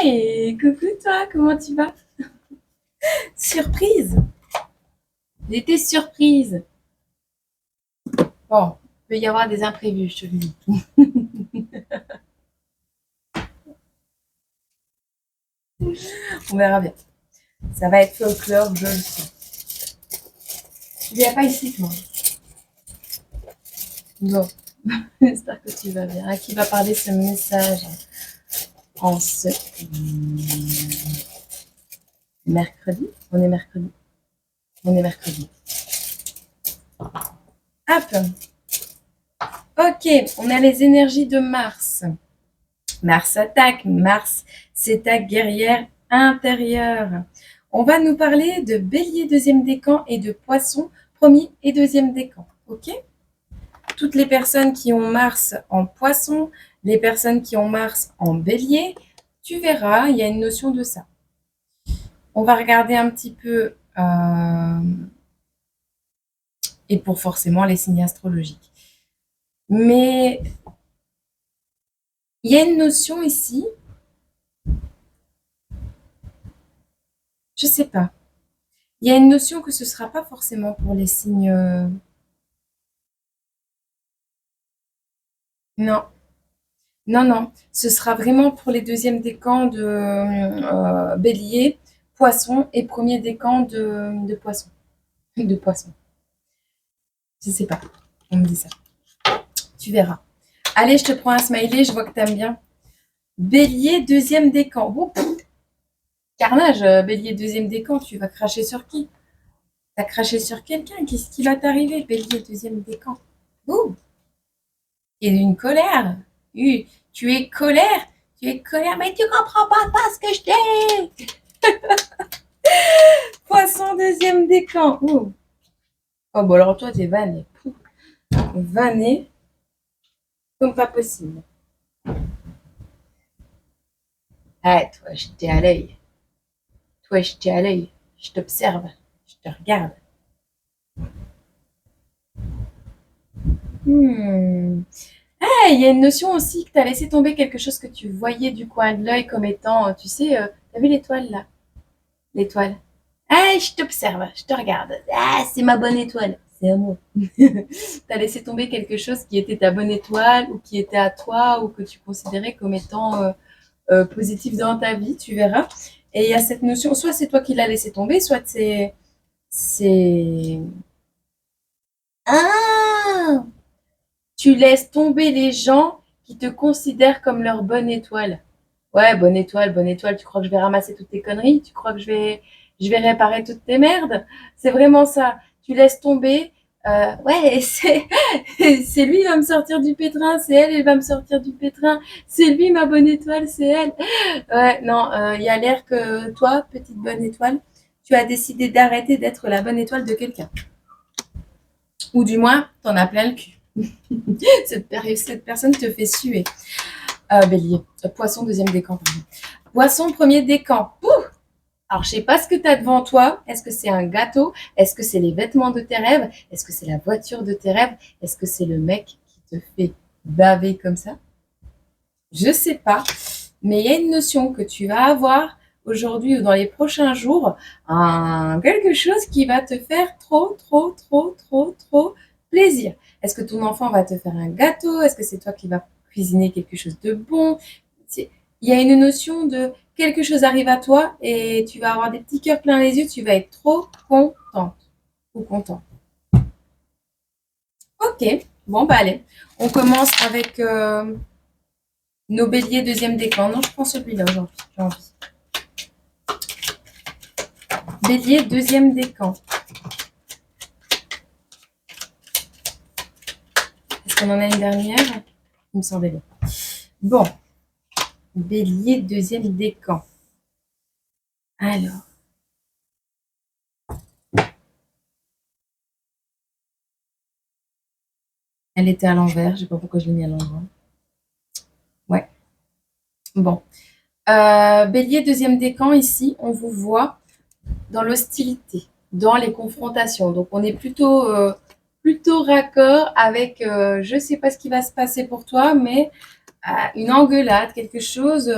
Hey, coucou toi, comment tu vas? Surprise! J'étais surprise. Bon, il peut y avoir des imprévus, je te le dis. On verra bien. Ça va être folklore, je le sens. Tu viens pas ici, toi? Bon, j'espère que tu vas bien. À qui va parler ce message en ce mercredi? On est mercredi. On est mercredi. Hop. Ok, on a les énergies de Mars. Mars attaque. Mars, c'est ta guerrière intérieure. On va nous parler de Bélier deuxième décan et de Poisson premier et deuxième décan. Ok? Toutes les personnes qui ont Mars en Poisson, les personnes qui ont Mars en Bélier, tu verras, il y a une notion de ça. On va regarder un petit peu et pour forcément les signes astrologiques. Mais il y a une notion ici, je sais pas. Il y a une notion que ce sera pas forcément pour les signes. Non, non, non. Ce sera vraiment pour les deuxièmes décans de Bélier, Poisson et premier décan de Poisson. De Poisson. Je sais pas. On me dit ça. Tu verras. Allez, je te prends un smiley. Je vois que tu aimes bien. Bélier, deuxième décan. Oh, carnage, Bélier, deuxième décan. Tu vas cracher sur qui? T'as craché sur quelqu'un. Qu'est-ce qui va t'arriver, Bélier, deuxième décan? Ouh, et d'une colère. Tu es colère. Tu es colère, mais tu comprends pas ce que je dis. Poisson, deuxième décan. Ouh. Oh, bon, alors toi, t'es vanné. Vanné comme pas possible. Ah, toi, je t'ai à l'œil. Toi, je t'ai à l'œil. Je t'observe. Je te regarde. Ah, il y a une notion aussi que tu as laissé tomber quelque chose que tu voyais du coin de l'œil comme étant, tu sais, t'as vu l'étoile là? L'étoile. Ah, je t'observe, je te regarde. Ah, c'est ma bonne étoile. C'est à moi. T'as laissé tomber quelque chose qui était ta bonne étoile ou qui était à toi ou que tu considérais comme étant positif dans ta vie, tu verras. Et il y a cette notion, soit c'est toi qui l'as laissé tomber, soit c'est... Ah! Tu laisses tomber les gens qui te considèrent comme leur bonne étoile. Ouais, bonne étoile, tu crois que je vais ramasser toutes tes conneries? Tu crois que je vais réparer toutes tes merdes? C'est vraiment ça. Tu laisses tomber. Ouais, c'est lui, il va me sortir du pétrin, c'est elle, elle va me sortir du pétrin. C'est lui, ma bonne étoile, c'est elle. Ouais, non, il y a l'air que toi, petite bonne étoile, tu as décidé d'arrêter d'être la bonne étoile de quelqu'un. Ou du moins, t'en as plein le cul. Cette personne te fait suer. Bélier. Poisson, deuxième décan. Pardon. Poisson, premier décan. Pouh. Alors, je sais pas ce que tu as devant toi. Est-ce que c'est un gâteau? Est-ce que c'est les vêtements de tes rêves? Est-ce que c'est la voiture de tes rêves? Est-ce que c'est le mec qui te fait baver comme ça? Je sais pas. Mais il y a une notion que tu vas avoir aujourd'hui ou dans les prochains jours, quelque chose qui va te faire trop, trop, trop, trop, trop plaisir. Est-ce que ton enfant va te faire un gâteau? Est-ce que c'est toi qui vas cuisiner quelque chose de bon? Il y a une notion de quelque chose arrive à toi et tu vas avoir des petits cœurs plein les yeux, tu vas être trop contente ou content. Ok, bon bah allez, on commence avec nos béliers deuxième décan. Non, je prends celui-là aujourd'hui, j'ai envie. Bélier, deuxième décan. Est-ce qu'on en a une dernière? Il me semblait bien. Bon. Bélier, deuxième décan. Alors. Elle était à l'envers. Je ne sais pas pourquoi je l'ai mis à l'envers. Ouais. Bon. Bélier, deuxième décan, ici, on vous voit dans l'hostilité, dans les confrontations. Donc, on est plutôt raccord avec je ne sais pas ce qui va se passer pour toi, mais une engueulade, quelque chose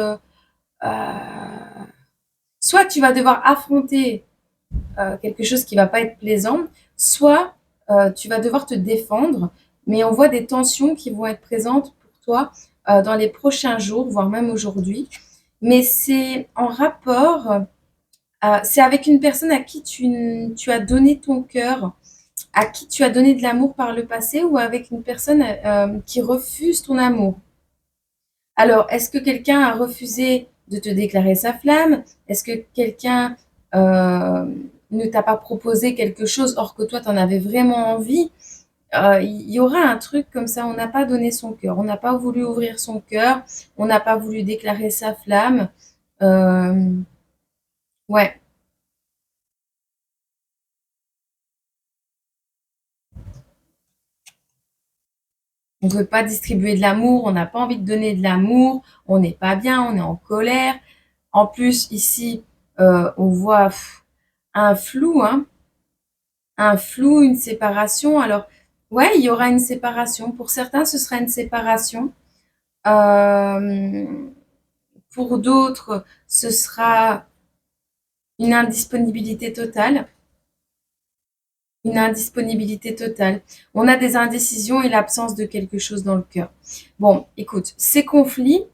soit tu vas devoir affronter quelque chose qui va pas être plaisant, soit tu vas devoir te défendre, mais on voit des tensions qui vont être présentes pour toi dans les prochains jours, voire même aujourd'hui. Mais c'est en rapport, c'est avec une personne à qui tu as donné ton cœur, à qui tu as donné de l'amour par le passé, ou avec une personne qui refuse ton amour. Alors, est-ce que quelqu'un a refusé de te déclarer sa flamme? Est-ce que quelqu'un ne t'a pas proposé quelque chose or que toi, tu en avais vraiment envie? Il y aura un truc comme ça, on n'a pas donné son cœur, on n'a pas voulu ouvrir son cœur, on n'a pas voulu déclarer sa flamme. Euh, ouais, on ne veut pas distribuer de l'amour, on n'a pas envie de donner de l'amour, on n'est pas bien, on est en colère. En plus, ici, on voit un flou, hein, un flou, une séparation. Alors, ouais, il y aura une séparation. Pour certains, ce sera une séparation. Euh, pour d'autres, ce sera une indisponibilité totale. Une indisponibilité totale. On a des indécisions et l'absence de quelque chose dans le cœur. Bon, écoute, ces conflits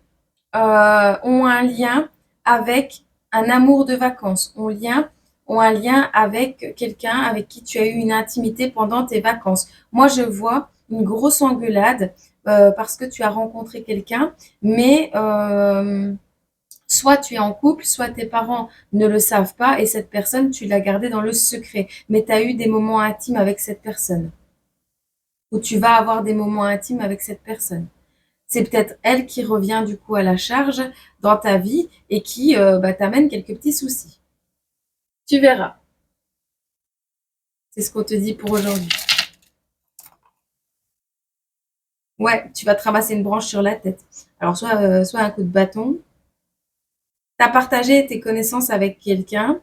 ont un lien avec un amour de vacances, ont un lien avec quelqu'un avec qui tu as eu une intimité pendant tes vacances. Moi, je vois une grosse engueulade parce que tu as rencontré quelqu'un, mais soit tu es en couple, soit tes parents ne le savent pas et cette personne, tu l'as gardée dans le secret. Mais tu as eu des moments intimes avec cette personne, ou tu vas avoir des moments intimes avec cette personne. C'est peut-être elle qui revient du coup à la charge dans ta vie et qui t'amène quelques petits soucis. Tu verras. C'est ce qu'on te dit pour aujourd'hui. Ouais, tu vas te ramasser une branche sur la tête. Alors soit un coup de bâton. Tu as partagé tes connaissances avec quelqu'un.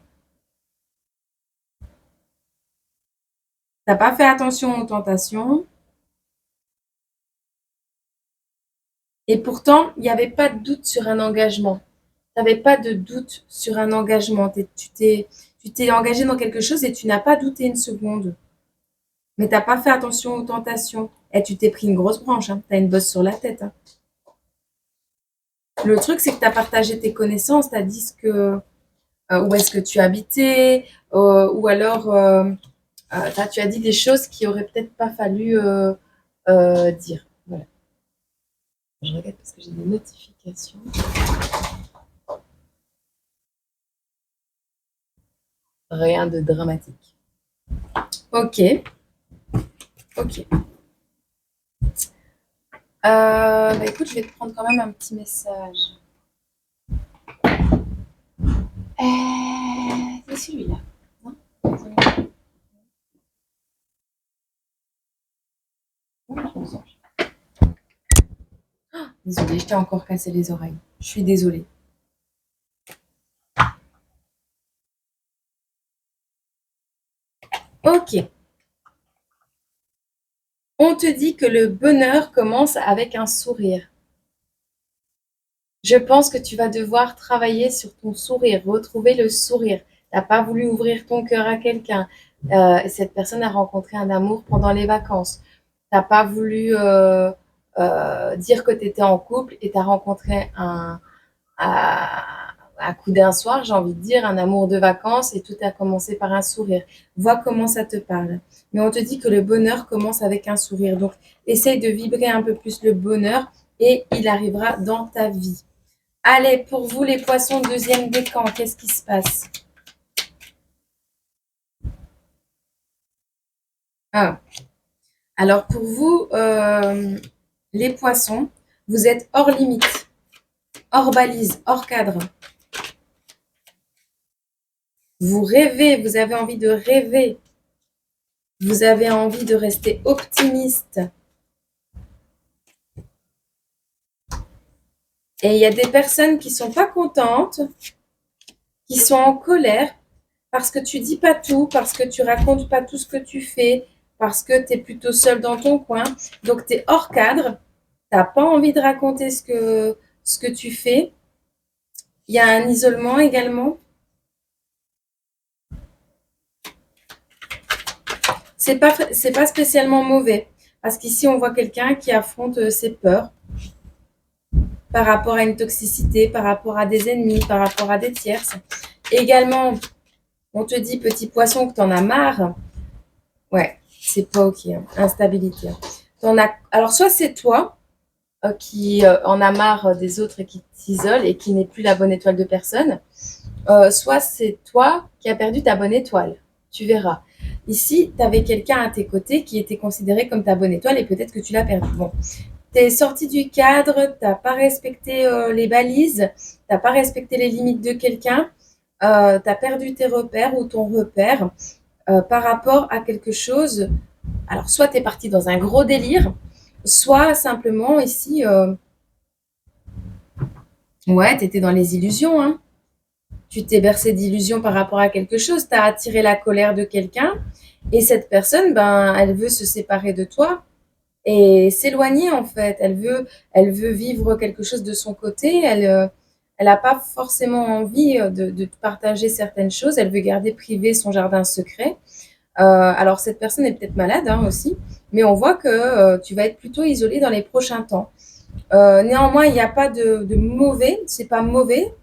T'as pas fait attention aux tentations. Et pourtant, il n'y avait pas de doute sur un engagement. Tu n'avais pas de doute sur un engagement. Tu t'es engagé dans quelque chose et tu n'as pas douté une seconde. Mais t'as pas fait attention aux tentations. Et tu t'es pris une grosse branche, hein. T'as une bosse sur la tête, hein. Le truc, c'est que tu as partagé tes connaissances, tu as dit où est-ce que tu habitais, ou alors tu as dit des choses qui auraient peut-être pas fallu dire. Voilà. Je regarde parce que j'ai des notifications. Rien de dramatique. Ok, ok. Écoute, je vais te prendre quand même un petit message. C'est celui-là. Non. Désolée, je t'ai encore cassé les oreilles. Je suis désolée. Ok. On te dit que le bonheur commence avec un sourire. Je pense que tu vas devoir travailler sur ton sourire, retrouver le sourire. Tu n'as pas voulu ouvrir ton cœur à quelqu'un. Cette personne a rencontré un amour pendant les vacances. Tu n'as pas voulu dire que tu étais en couple et tu as rencontré à coup d'un soir, j'ai envie de dire, un amour de vacances et tout a commencé par un sourire. Vois comment ça te parle. Mais on te dit que le bonheur commence avec un sourire. Donc, essaye de vibrer un peu plus le bonheur et il arrivera dans ta vie. Allez, pour vous les poissons, deuxième décan, qu'est-ce qui se passe? Ah. Alors pour vous, les poissons, vous êtes hors limite, hors balise, hors cadre. Vous rêvez, vous avez envie de rêver. Vous avez envie de rester optimiste. Et il y a des personnes qui sont pas contentes, qui sont en colère parce que tu dis pas tout, parce que tu racontes pas tout ce que tu fais, parce que tu es plutôt seul dans ton coin. Donc tu es hors cadre, tu n'as pas envie de raconter ce que tu fais. Il y a un isolement également. C'est pas spécialement mauvais. Parce qu'ici, on voit quelqu'un qui affronte ses peurs par rapport à une toxicité, par rapport à des ennemis, par rapport à des tierces. Également, on te dit, petit poisson, que t'en as marre. Ouais, c'est pas ok. Hein. Instabilité. Alors, soit c'est toi qui en a marre des autres et qui t'isole et qui n'est plus la bonne étoile de personne. Soit c'est toi qui as perdu ta bonne étoile. Tu verras. Ici, tu avais quelqu'un à tes côtés qui était considéré comme ta bonne étoile et peut-être que tu l'as perdu. Bon, tu es sorti du cadre, tu n'as pas respecté les balises, tu n'as pas respecté les limites de quelqu'un, tu as perdu tes repères ou ton repère par rapport à quelque chose. Alors, soit tu es parti dans un gros délire, soit simplement ici, ouais, tu étais dans les illusions, hein. Tu t'es bercé d'illusions par rapport à quelque chose, tu as attiré la colère de quelqu'un et cette personne, ben, elle veut se séparer de toi et s'éloigner en fait. Elle veut vivre quelque chose de son côté. Elle n'a pas forcément envie de te partager certaines choses. Elle veut garder privé son jardin secret. Alors cette personne est peut-être malade hein, aussi, mais on voit que tu vas être plutôt isolé dans les prochains temps. Néanmoins, il n'y a pas de mauvais, c'est pas mauvais,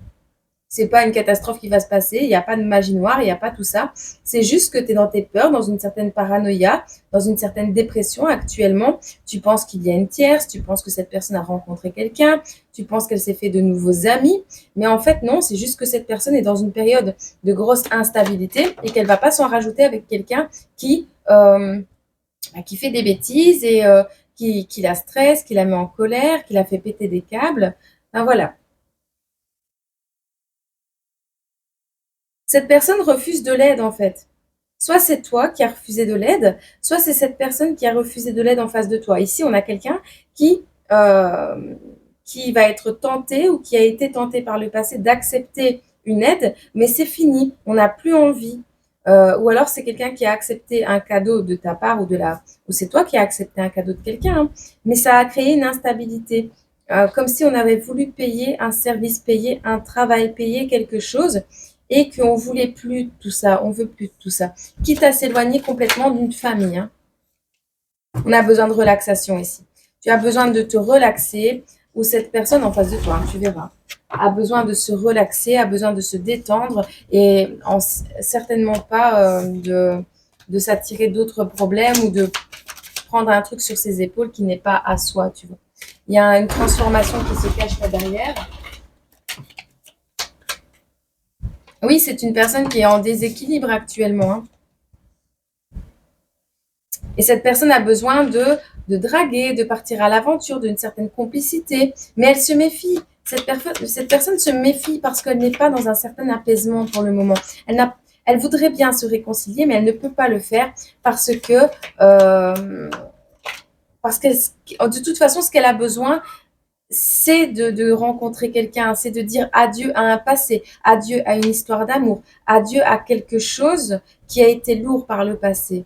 c'est pas une catastrophe qui va se passer, il n'y a pas de magie noire, il n'y a pas tout ça. C'est juste que tu es dans tes peurs, dans une certaine paranoïa, dans une certaine dépression actuellement. Tu penses qu'il y a une tierce, tu penses que cette personne a rencontré quelqu'un, tu penses qu'elle s'est fait de nouveaux amis. Mais en fait, non, c'est juste que cette personne est dans une période de grosse instabilité et qu'elle va pas s'en rajouter avec quelqu'un qui fait des bêtises et qui la stresse, qui la met en colère, qui la fait péter des câbles. Ben voilà. Cette personne refuse de l'aide en fait. Soit c'est toi qui as refusé de l'aide, soit c'est cette personne qui a refusé de l'aide en face de toi. Ici, on a quelqu'un qui, euh, qui va être tenté ou qui a été tenté par le passé d'accepter une aide, mais c'est fini, on n'a plus envie. Ou alors c'est quelqu'un qui a accepté un cadeau de ta part ou c'est toi qui as accepté un cadeau de quelqu'un, hein, mais ça a créé une instabilité. Comme si on avait voulu payer un service payé, un travail payé, quelque chose, et qu'on voulait plus de tout ça, on veut plus de tout ça. Quitte à s'éloigner complètement d'une famille. Hein. On a besoin de relaxation ici. Tu as besoin de te relaxer ou cette personne en face de toi, hein, tu verras, a besoin de se relaxer, a besoin de se détendre et certainement pas de s'attirer d'autres problèmes ou de prendre un truc sur ses épaules qui n'est pas à soi, tu vois. Il y a une transformation qui se cache là derrière. Oui, c'est une personne qui est en déséquilibre actuellement. Hein. Et cette personne a besoin de draguer, de partir à l'aventure, d'une certaine complicité. Mais elle se méfie. Cette personne se méfie parce qu'elle n'est pas dans un certain apaisement pour le moment. Elle voudrait bien se réconcilier, mais elle ne peut pas le faire parce que, euh, parce que de toute façon, ce qu'elle a besoin, c'est de rencontrer quelqu'un, c'est de dire adieu à un passé, adieu à une histoire d'amour, adieu à quelque chose qui a été lourd par le passé.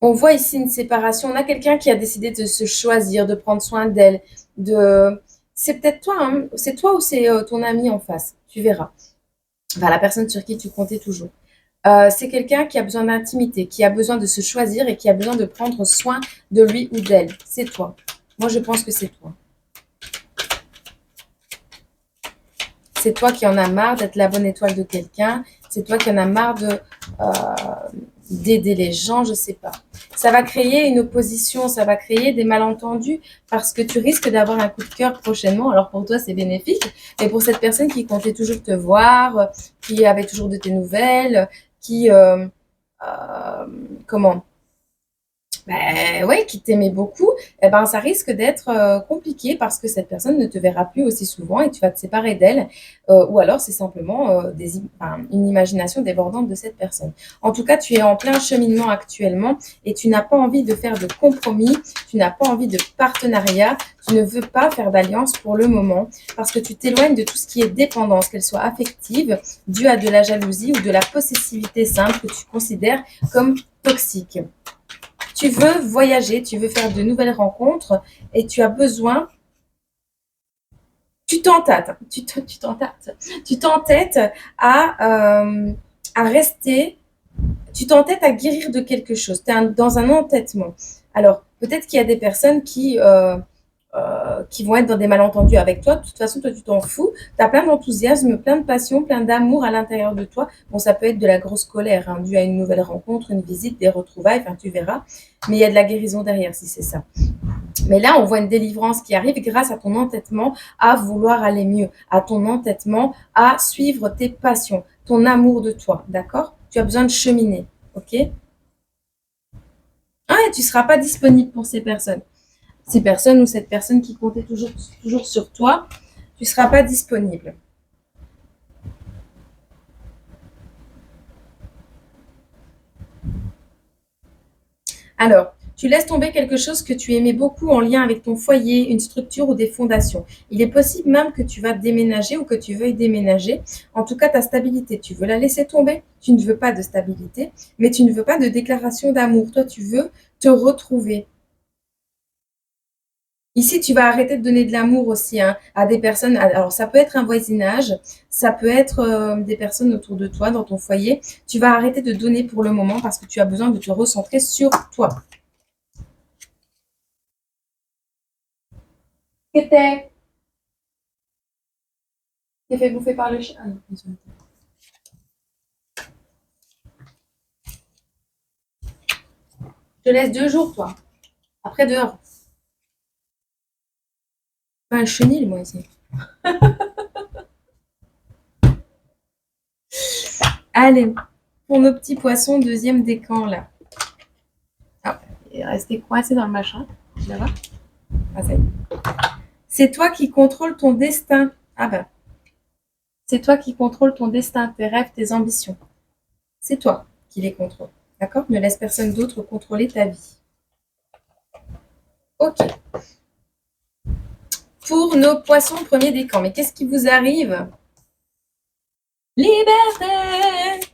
On voit ici une séparation. On a quelqu'un qui a décidé de se choisir, de prendre soin d'elle. De... C'est peut-être toi, hein. C'est toi ou c'est ton ami en face. Tu verras. Enfin, la personne sur qui tu comptais toujours. C'est quelqu'un qui a besoin d'intimité, qui a besoin de se choisir et qui a besoin de prendre soin de lui ou d'elle. C'est toi. Moi, je pense que c'est toi. C'est toi qui en as marre d'être la bonne étoile de quelqu'un. C'est toi qui en as marre d'aider les gens, je sais pas. Ça va créer une opposition, ça va créer des malentendus parce que tu risques d'avoir un coup de cœur prochainement. Alors pour toi, c'est bénéfique, mais pour cette personne qui comptait toujours te voir, qui avait toujours de tes nouvelles, qui comment ben ouais, qui t'aimait beaucoup, eh ben ça risque d'être compliqué parce que cette personne ne te verra plus aussi souvent et tu vas te séparer d'elle. Ou alors c'est simplement une imagination débordante de cette personne. En tout cas, tu es en plein cheminement actuellement et tu n'as pas envie de faire de compromis, tu n'as pas envie de partenariat, tu ne veux pas faire d'alliance pour le moment parce que tu t'éloignes de tout ce qui est dépendance, qu'elle soit affective, due à de la jalousie ou de la possessivité simple que tu considères comme toxique. Tu veux voyager, tu veux faire de nouvelles rencontres et tu as besoin tu t'entêtes, tu t'entêtes à rester, tu t'entêtes à guérir de quelque chose. Tu es dans un entêtement. Alors, peut-être qu'il y a des personnes qui vont être dans des malentendus avec toi. De toute façon, toi, tu t'en fous. Tu as plein d'enthousiasme, plein de passion, plein d'amour à l'intérieur de toi. Bon, ça peut être de la grosse colère, hein, due à une nouvelle rencontre, une visite, des retrouvailles, enfin, tu verras. Mais il y a de la guérison derrière, si c'est ça. Mais là, on voit une délivrance qui arrive grâce à ton entêtement à vouloir aller mieux, à ton entêtement à suivre tes passions, ton amour de toi, d'accord? Tu as besoin de cheminer, ok? Ah, et tu ne seras pas disponible pour ces personnes. Ces personnes ou cette personne qui comptait toujours sur toi, tu ne seras pas disponible. Alors, tu laisses tomber quelque chose que tu aimais beaucoup en lien avec ton foyer, une structure ou des fondations. Il est possible même que tu vas déménager ou que tu veuilles déménager. En tout cas, ta stabilité, tu veux la laisser tomber. Tu ne veux pas de stabilité, mais tu ne veux pas de déclaration d'amour. Toi, tu veux te retrouver. Ici, tu vas arrêter de donner de l'amour aussi, hein, à des personnes. Alors, ça peut être un voisinage, ça peut être des personnes autour de toi, dans ton foyer. Tu vas arrêter de donner pour le moment parce que tu as besoin de te recentrer sur toi. Qu'était T'es fait bouffer par le chien. Ah non, désolé. Je te laisse 2 jours, toi. Après, dehors. Pas un chenil, moi, ici. Allez, pour nos petits poissons, deuxième décan, là. Ah, il est resté coincé dans le machin. Tu vas voir. Ah, ça y est. C'est toi qui contrôles ton destin. Ah ben, c'est toi qui contrôles ton destin, tes rêves, tes ambitions. C'est toi qui les contrôles. D'accord? Ne laisse personne d'autre contrôler ta vie. Ok. Pour nos poissons, premier décan. Mais qu'est-ce qui vous arrive? Liberté!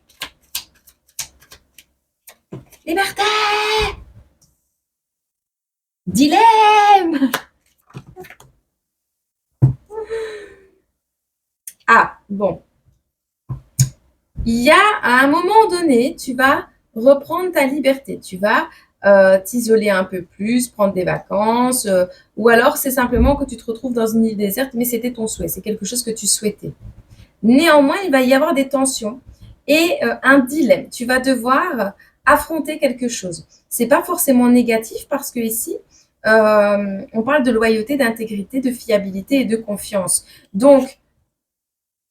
Liberté! Dilemme! Ah, bon. Il y a, à un moment donné, tu vas reprendre ta liberté. Tu vas t'isoler un peu plus, prendre des vacances, ou alors c'est simplement que tu te retrouves dans une île déserte, mais c'était ton souhait, c'est quelque chose que tu souhaitais. Néanmoins, il va y avoir des tensions et un dilemme. Tu vas devoir affronter quelque chose. C'est pas forcément négatif parce que ici, on parle de loyauté, d'intégrité, de fiabilité et de confiance. Donc,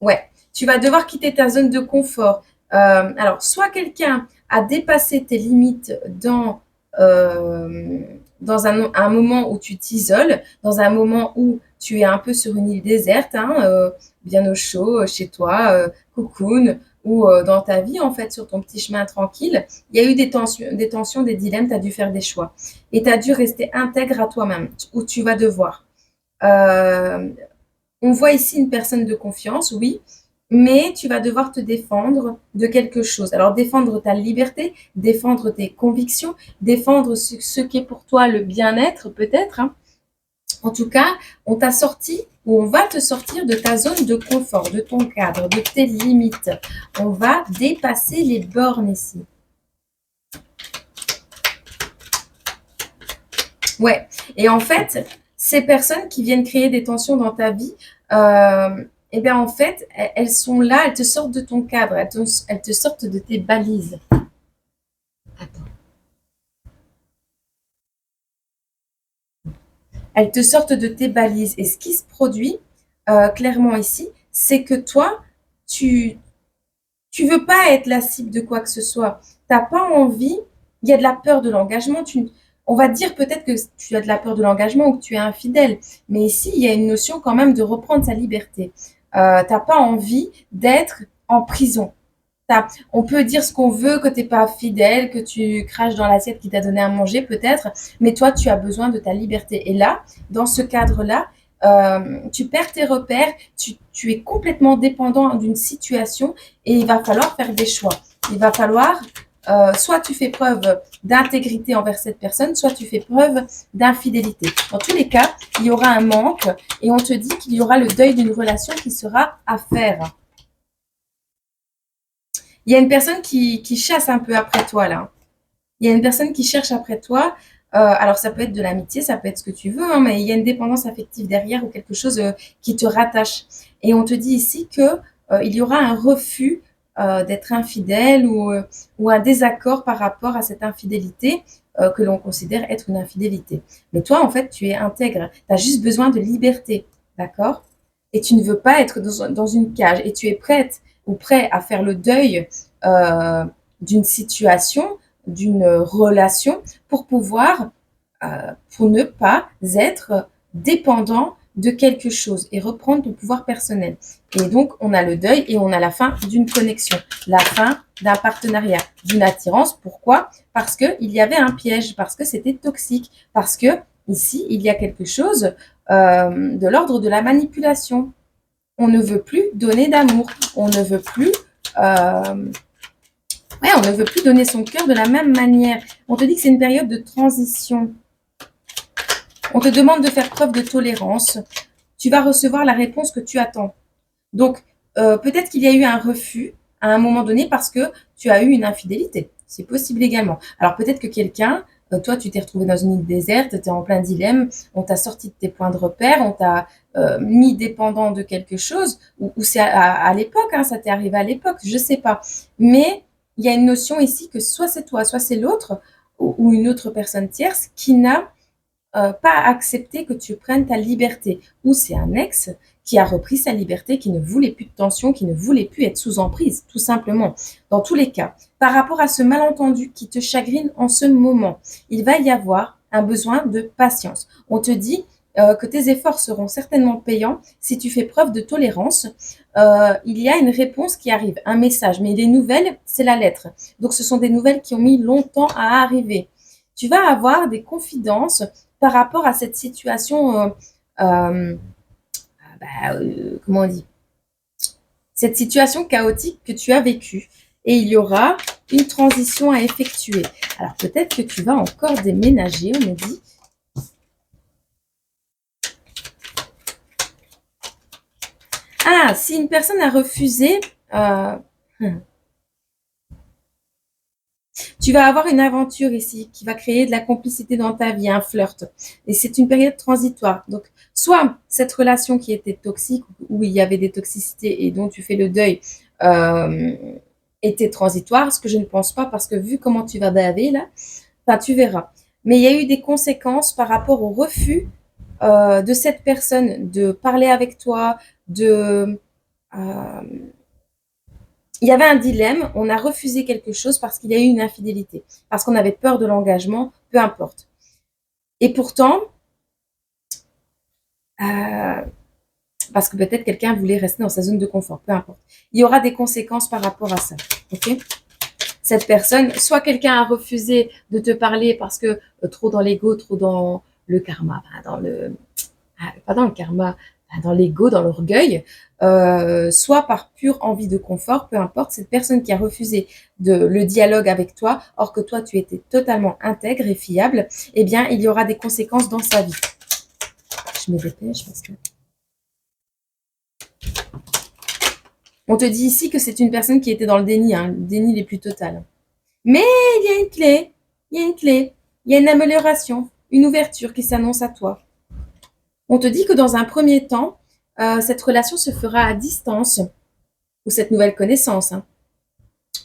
ouais, tu vas devoir quitter ta zone de confort. Alors, soit quelqu'un a dépassé tes limites dans un moment où tu t'isoles, dans un moment où tu es un peu sur une île déserte, hein, bien au chaud, chez toi, cocoon, ou dans ta vie, en fait, sur ton petit chemin tranquille, il y a eu des tensions, des dilemmes, tu as dû faire des choix. Et tu as dû rester intègre à toi-même, où tu vas devoir. Euh, on voit ici une personne de confiance, oui, mais tu vas devoir te défendre de quelque chose. Alors défendre ta liberté, défendre tes convictions, défendre ce qu'est pour toi le bien-être peut-être, hein. En tout cas, on t'a sorti ou on va te sortir de ta zone de confort, de ton cadre, de tes limites. On va dépasser les bornes ici. Ouais. Et en fait, ces personnes qui viennent créer des tensions dans ta vie, eh bien en fait, elles sont là, elles te sortent de ton cadre, elles te sortent de tes balises. Attends. Elles te sortent de tes balises. Et ce qui se produit clairement ici, c'est que toi, tu veux pas être la cible de quoi que ce soit. T'as pas envie. Il y a de la peur de l'engagement. On va dire peut-être que tu as de la peur de l'engagement ou que tu es infidèle. Mais ici, il y a une notion quand même de reprendre sa liberté. T'as pas envie d'être en prison. On peut dire ce qu'on veut, que t'es pas fidèle, que tu craches dans l'assiette qui t'a donné à manger peut-être, mais toi tu as besoin de ta liberté. Et là, dans ce cadre-là, tu perds tes repères, tu es complètement dépendant d'une situation et il va falloir faire des choix. Il va falloir soit tu fais preuve d'intégrité envers cette personne, soit tu fais preuve d'infidélité. Dans tous les cas, il y aura un manque et on te dit qu'il y aura le deuil d'une relation qui sera à faire. Il y a une personne qui chasse un peu après toi là. Il y a une personne qui cherche après toi. Alors ça peut être de l'amitié, ça peut être ce que tu veux, hein, mais il y a une dépendance affective derrière ou quelque chose qui te rattache. Et on te dit ici que il y aura un refus d'être infidèle ou un désaccord par rapport à cette infidélité que l'on considère être une infidélité. Mais toi, en fait, tu es intègre. Tu as juste besoin de liberté, d'accord? Et tu ne veux pas être dans une cage. Et tu es prête ou prêt à faire le deuil d'une situation, d'une relation pour pouvoir, pour ne pas être dépendant de quelque chose et reprendre ton pouvoir personnel. Et donc, on a le deuil et on a la fin d'une connexion, la fin d'un partenariat, d'une attirance. Pourquoi? Parce qu'il y avait un piège, parce que c'était toxique, parce que ici, il y a quelque chose de l'ordre de la manipulation. On ne veut plus donner d'amour, on ne veut plus on ne veut plus donner son cœur de la même manière. On te dit que c'est une période de transition. On te demande de faire preuve de tolérance. Tu vas recevoir la réponse que tu attends. Donc, peut-être qu'il y a eu un refus à un moment donné parce que tu as eu une infidélité. C'est possible également. Alors, peut-être que quelqu'un, toi, tu t'es retrouvé dans une île déserte, tu es en plein dilemme, on t'a sorti de tes points de repère, on t'a mis dépendant de quelque chose, ou c'est à l'époque, hein, ça t'est arrivé à l'époque, je sais pas. Mais il y a une notion ici que soit c'est toi, soit c'est l'autre, ou une autre personne tierce qui n'a pas accepter que tu prennes ta liberté. Ou c'est un ex qui a repris sa liberté, qui ne voulait plus de tension, qui ne voulait plus être sous emprise, tout simplement. Dans tous les cas, par rapport à ce malentendu qui te chagrine en ce moment, il va y avoir un besoin de patience. On te dit que tes efforts seront certainement payants si tu fais preuve de tolérance. Il y a une réponse qui arrive, un message, mais les nouvelles, c'est la lettre. Donc ce sont des nouvelles qui ont mis longtemps à arriver. Tu vas avoir des confidences par rapport à cette situation, comment on dit, cette situation chaotique que tu as vécue. Et il y aura une transition à effectuer. Alors peut-être que tu vas encore déménager, on me dit. Ah, si une personne a refusé, tu vas avoir une aventure ici qui va créer de la complicité dans ta vie, un flirt. Et c'est une période transitoire. Donc, soit cette relation qui était toxique, où il y avait des toxicités et dont tu fais le deuil, euh, était transitoire, ce que je ne pense pas parce que vu comment tu vas baver là, enfin, tu verras. Mais il y a eu des conséquences par rapport au refus de cette personne de parler avec toi, de... euh, il y avait un dilemme, on a refusé quelque chose parce qu'il y a eu une infidélité, parce qu'on avait peur de l'engagement, peu importe. Et pourtant, euh, parce que peut-être quelqu'un voulait rester dans sa zone de confort, peu importe. Il y aura des conséquences par rapport à ça, ok? Cette personne, soit quelqu'un a refusé de te parler parce que trop dans l'ego, trop dans le karma, pas dans le karma, dans l'ego, dans l'orgueil, soit par pure envie de confort, peu importe, cette personne qui a refusé le dialogue avec toi, or que toi tu étais totalement intègre et fiable, eh bien il y aura des conséquences dans sa vie. Je me dépêche parce que... On te dit ici que c'est une personne qui était dans le déni, hein, le déni les plus total. Mais il y a une clé, il y a une clé, il y a une amélioration, une ouverture qui s'annonce à toi. On te dit que dans un premier temps, cette relation se fera à distance, ou cette nouvelle connaissance, hein,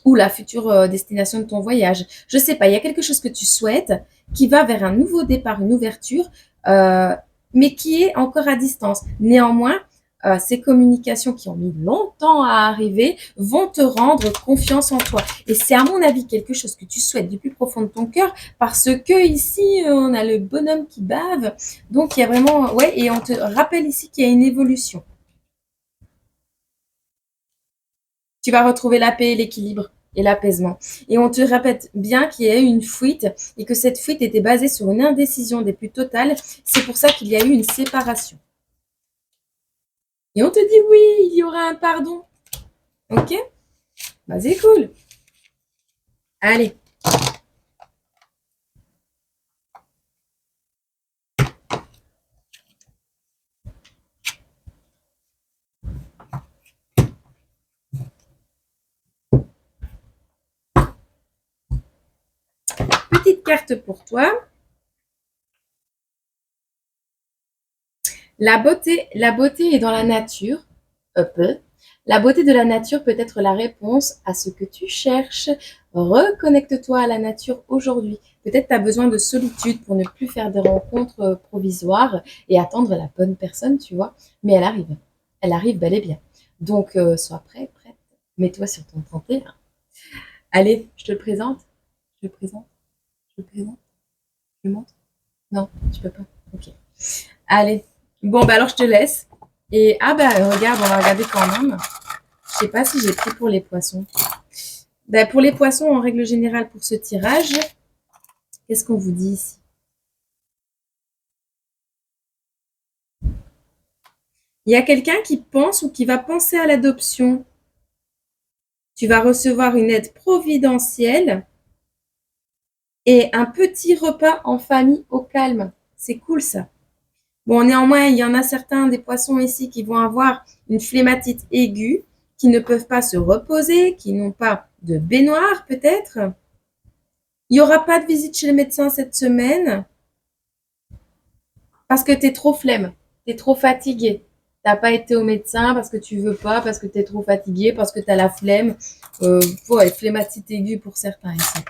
ou la future destination de ton voyage. Je sais pas, il y a quelque chose que tu souhaites qui va vers un nouveau départ, une ouverture, mais qui est encore à distance. Néanmoins, ces communications qui ont mis longtemps à arriver vont te rendre confiance en toi. Et c'est à mon avis quelque chose que tu souhaites du plus profond de ton cœur parce que ici, on a le bonhomme qui bave. Donc, il y a vraiment... Ouais, et on te rappelle ici qu'il y a une évolution. Tu vas retrouver la paix et l'équilibre et l'apaisement. Et on te répète bien qu'il y a eu une fuite et que cette fuite était basée sur une indécision des plus totales. C'est pour ça qu'il y a eu une séparation. Et on te dit oui, il y aura un pardon. Ok? Bah c'est cool. Allez. Petite carte pour toi. La beauté est dans la nature. La beauté de la nature peut être la réponse à ce que tu cherches. Reconnecte-toi à la nature aujourd'hui. Peut-être tu as besoin de solitude pour ne plus faire des rencontres provisoires et attendre la bonne personne, tu vois. Mais elle arrive. Elle arrive bel et bien. Donc, sois prêt, prête. Mets-toi sur ton 31. Allez, je te le présente. Je le présente. Je le présente. Je le montre. Non, tu peux pas. Ok. Allez. Bon, bah alors je te laisse. Et ah bah regarde, on va regarder quand même. Je sais pas si j'ai pris pour les poissons. Bah, pour les poissons, en règle générale, pour ce tirage, qu'est-ce qu'on vous dit ici? Il y a quelqu'un qui pense ou qui va penser à l'adoption. Tu vas recevoir une aide providentielle et un petit repas en famille au calme. C'est cool ça. Bon, néanmoins, il y en a certains des poissons ici qui vont avoir une flématite aiguë, qui ne peuvent pas se reposer, qui n'ont pas de baignoire peut-être. Il n'y aura pas de visite chez le médecin cette semaine parce que tu es trop flemme, tu es trop fatigué. Tu n'as pas été au médecin parce que tu veux pas, parce que tu es trop fatigué, parce que tu as la flemme. Ouais, flématite aiguë pour certains ici.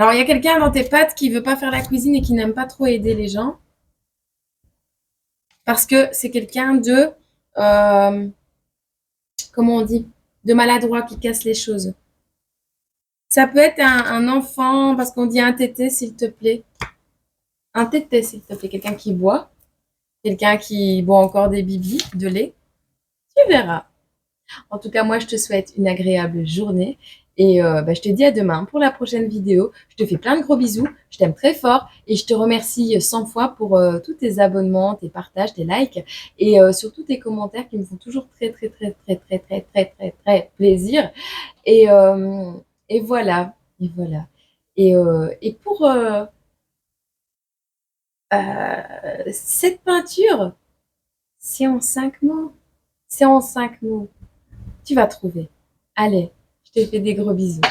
Alors, il y a quelqu'un dans tes pattes qui veut pas faire la cuisine et qui n'aime pas trop aider les gens parce que c'est quelqu'un de, euh, comment on dit, de maladroit qui casse les choses. Ça peut être un enfant, parce qu'on dit un tété, s'il te plaît. Un tété, s'il te plaît. Quelqu'un qui boit, quelqu'un qui boit encore des bibis, de lait. Tu verras. En tout cas, moi, je te souhaite une agréable journée. Et bah, je te dis à demain pour la prochaine vidéo. Je te fais plein de gros bisous. Je t'aime très fort. Et je te remercie 100 fois pour tous tes abonnements, tes partages, tes likes. Et surtout tes commentaires qui me font toujours très, très, très, très, très, très, très, très, très plaisir. Et, euh, et voilà. Et voilà. Et pour cette peinture, c'est en 5 mots. C'est en 5 mots. Tu vas trouver. Allez, je te fais des gros bisous.